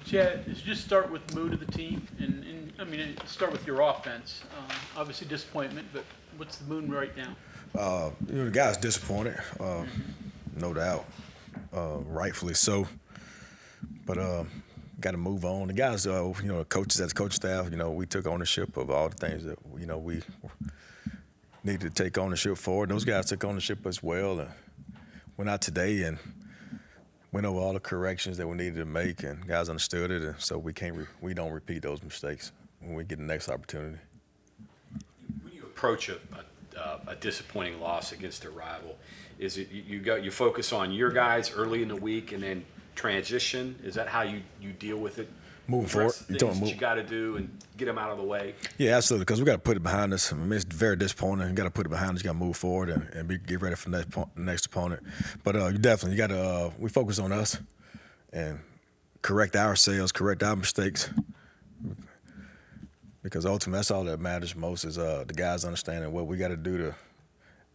Chad, just start with mood of the team, and I mean, start with your offense. Obviously disappointment, but what's the mood right now? The guys disappointed, no doubt, rightfully so. But got to move on. The guys, coaches as coach staff, we took ownership of all the things that we needed to take ownership for. And those guys took ownership as well, and went out today and went over all the corrections that we needed to make, and guys understood it. And so we don't repeat those mistakes when we get the next opportunity. When you approach a disappointing loss against a rival, is it you focus on your guys early in the week and then transition? Is that how you deal with it? Moving forward, things that you got to do and get them out of the way. Yeah, absolutely. Because we got to put it behind us. I mean, it's very disappointing. You got to put it behind us. You got to move forward and get ready for the next opponent. But you got to. We focus on us and correct ourselves, correct our mistakes. Because ultimately, that's all that matters most is the guys understanding what we got to do to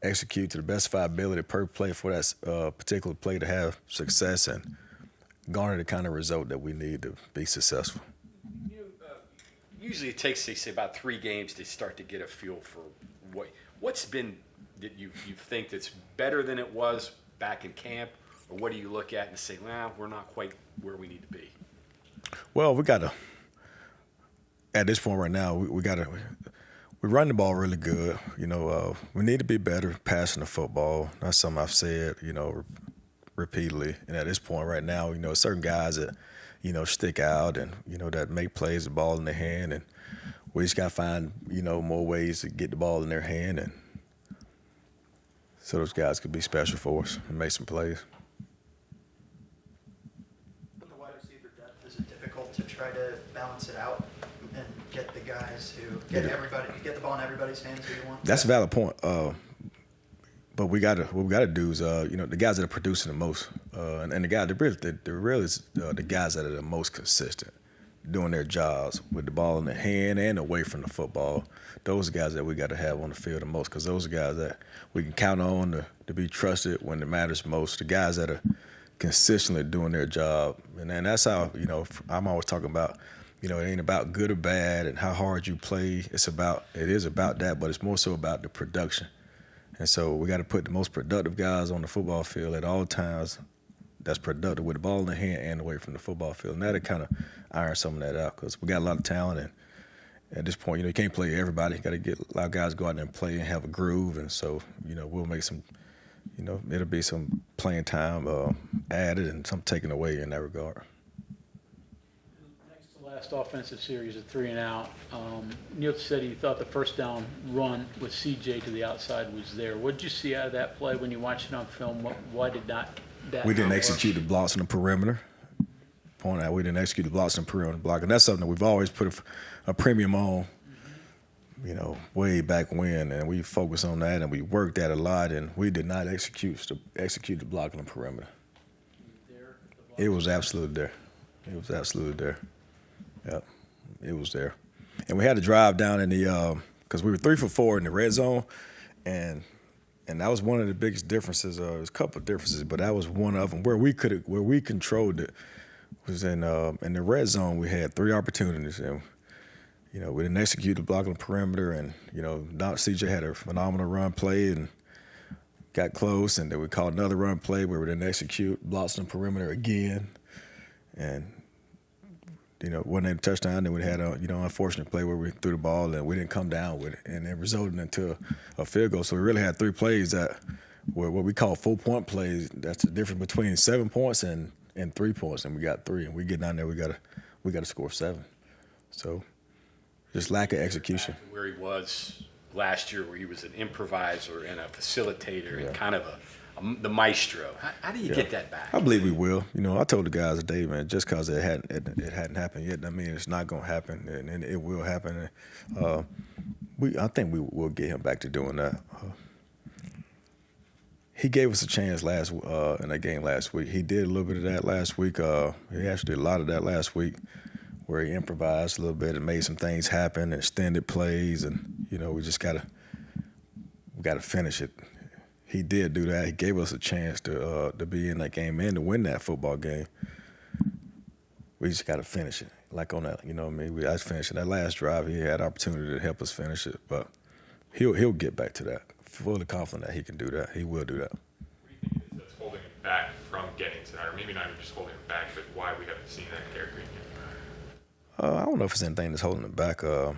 execute to the best of our ability per play for that particular play to have success and garner the kind of result that we need to be successful. Usually it takes, say, about 3 games to start to get a feel for what's been that you think that's better than it was back in camp, or what do you look at and say, well, we're not quite where we need to be? Well, we got to, at this point right now, we run the ball really good. We need to be better passing the football. That's something I've said, repeatedly. And at this point right now, certain guys that, stick out and, that make plays, the ball in their hand. And we just got to find, more ways to get the ball in their hand. And so those guys could be special for us and make some plays. With the wide receiver depth, is it difficult to try to balance it out and get the guys who get the ball in everybody's hands who you want? That's a valid point. But what we gotta do is, the guys that are producing the most, and the guys, the guys that are the most consistent, doing their jobs with the ball in their hand and away from the football. Those are guys that we got to have on the field the most, because those are guys that we can count on to be trusted when it matters most. The guys that are consistently doing their job, and that's how I'm always talking about. It ain't about good or bad and how hard you play. It is about that, but it's more so about the production. And so we got to put the most productive guys on the football field at all times that's productive with the ball in the hand and away from the football field. And that'll kind of iron some of that out, because we got a lot of talent. And at this point, you can't play everybody. You got to get a lot of guys go out there and play and have a groove. And so, we'll make some, it'll be some playing time added and some taken away in that regard. Last offensive series of 3 and out. Neil said he thought the first down run with CJ to the outside was there. What did you see out of that play when you watched it on film? Why did not that? We didn't execute the blocks on the perimeter. Point out, we didn't execute the blocks on the perimeter block, and that's something that we've always put a premium on. Way back when, and we focused on that and we worked that a lot, and we did not execute the block on the perimeter. It was absolutely there. It was absolutely there. Yep, it was there. And we had to drive down in the because we were 3 for 4 in the red zone, and that was one of the biggest differences. There's a couple of differences, but that was one of them where we controlled it was in the red zone. We had 3 opportunities, and we didn't execute the block on the perimeter, and CJ had a phenomenal run play and got close, and then we called another run play where we didn't execute blocks on the perimeter again, and wasn't a touchdown. Then we had a unfortunate play where we threw the ball and we didn't come down with it, and it resulted into a field goal. So we really had 3 plays that were what we call 4-point plays. That's the difference between 7 points and 3 points, and we got 3. And we get down there, we gotta score 7. So just lack of execution. Where he was last year, where he was an improviser and a facilitator and kind of the maestro. How do you get that back? I believe we will. I told the guys today, man, just because it hadn't happened yet, I mean, it's not going to happen, and it will happen. I think we will get him back to doing that. He gave us a chance in that game last week. He did a little bit of that last week. He actually did a lot of that last week, where he improvised a little bit and made some things happen, extended plays, and we just gotta finish it. He did do that. He gave us a chance to be in that game and to win that football game. We just got to finish it. Like on that, you know what I mean? I finished it. That last drive, he had opportunity to help us finish it, but he'll get back to that. Fully confident that he can do that. He will do that. What do you think it is that's holding him back from getting to that, or maybe not even just holding him back, but why we haven't seen that Garrett Greene yet? I don't know if it's anything that's holding him back. I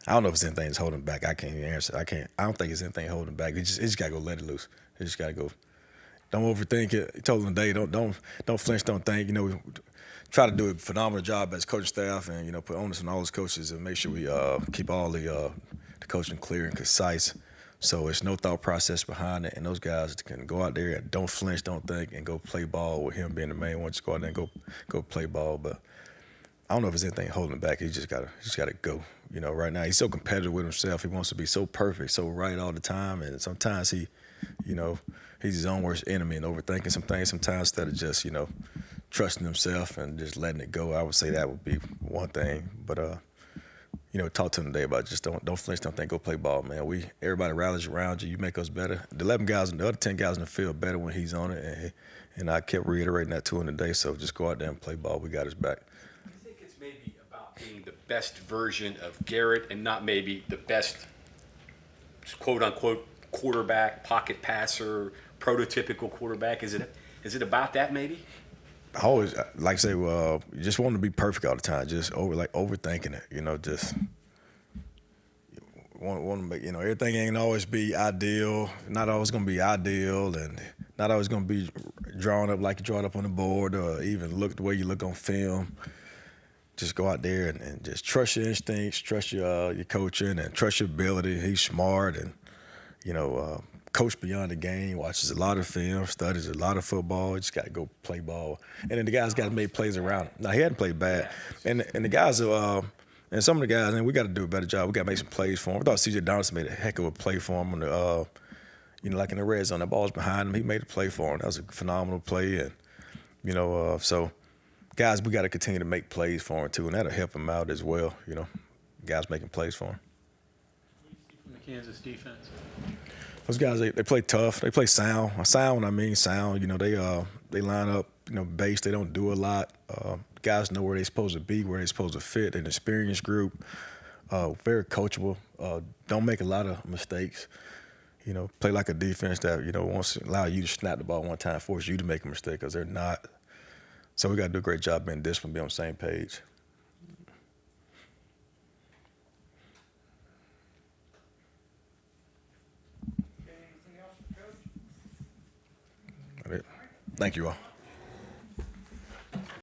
don't know if it's anything that's holding him back. I can't even answer. I don't think it's anything holding him back. It just got to go let it loose. It just got to go. Don't overthink it. He told him today, don't flinch, don't think. You know, we try to do a phenomenal job as coaching staff, and you know, put onus on all those coaches and make sure we keep all the coaching clear and concise. So it's no thought process behind it, and those guys can go out there and don't flinch, don't think, and go play ball with him being the main one. Just go out there and go play ball. But I don't know if there's anything holding him back. He just gotta go. You know, right now he's so competitive with himself. He wants to be so perfect, so right all the time, and sometimes he's his own worst enemy and overthinking some things. Sometimes instead of just trusting himself and just letting it go, I would say that would be one thing. But talk to him today about just don't flinch, don't think, go play ball, man. Everybody rallies around you. You make us better. The 11 guys and the other 10 guys in the field better when he's on it, and I kept reiterating that to him today. So just go out there and play ball. We got his back. I think it's maybe about being the best version of Garrett and not maybe the best quote unquote quarterback, pocket passer, prototypical quarterback. Is it about that maybe? I always like I say, you just want to be perfect all the time. Just overthinking it, just want to make everything ain't always be ideal. Not always going to be ideal, and not always going to be drawn up like you draw it up on the board, or even look the way you look on film. Just go out there and just trust your instincts, trust your coaching, and trust your ability. He's smart, and coach beyond the game, watches a lot of film, studies a lot of football. Just got to go play ball. And then the guys got to make plays around him. Now, he hadn't played bad. And the guys, and some of the guys, and we got to do a better job. We got to make some plays for him. I thought C.J. Donaldson made a heck of a play for him on the, like in the red zone. The ball was behind him. He made a play for him. That was a phenomenal play. And, so guys, we got to continue to make plays for him, too, and that'll help him out as well, guys making plays for him. From the Kansas defense. Those guys, they play tough. They play sound. Sound, I mean sound. They line up, base. They don't do a lot. Guys know where they're supposed to be, where they're supposed to fit. An experienced group, very coachable. Don't make a lot of mistakes. Play like a defense that, wants to allow you to snap the ball one time, force you to make a mistake, because they're not. So we got to do a great job being disciplined, be on the same page. Anything else, Coach? Thank you all.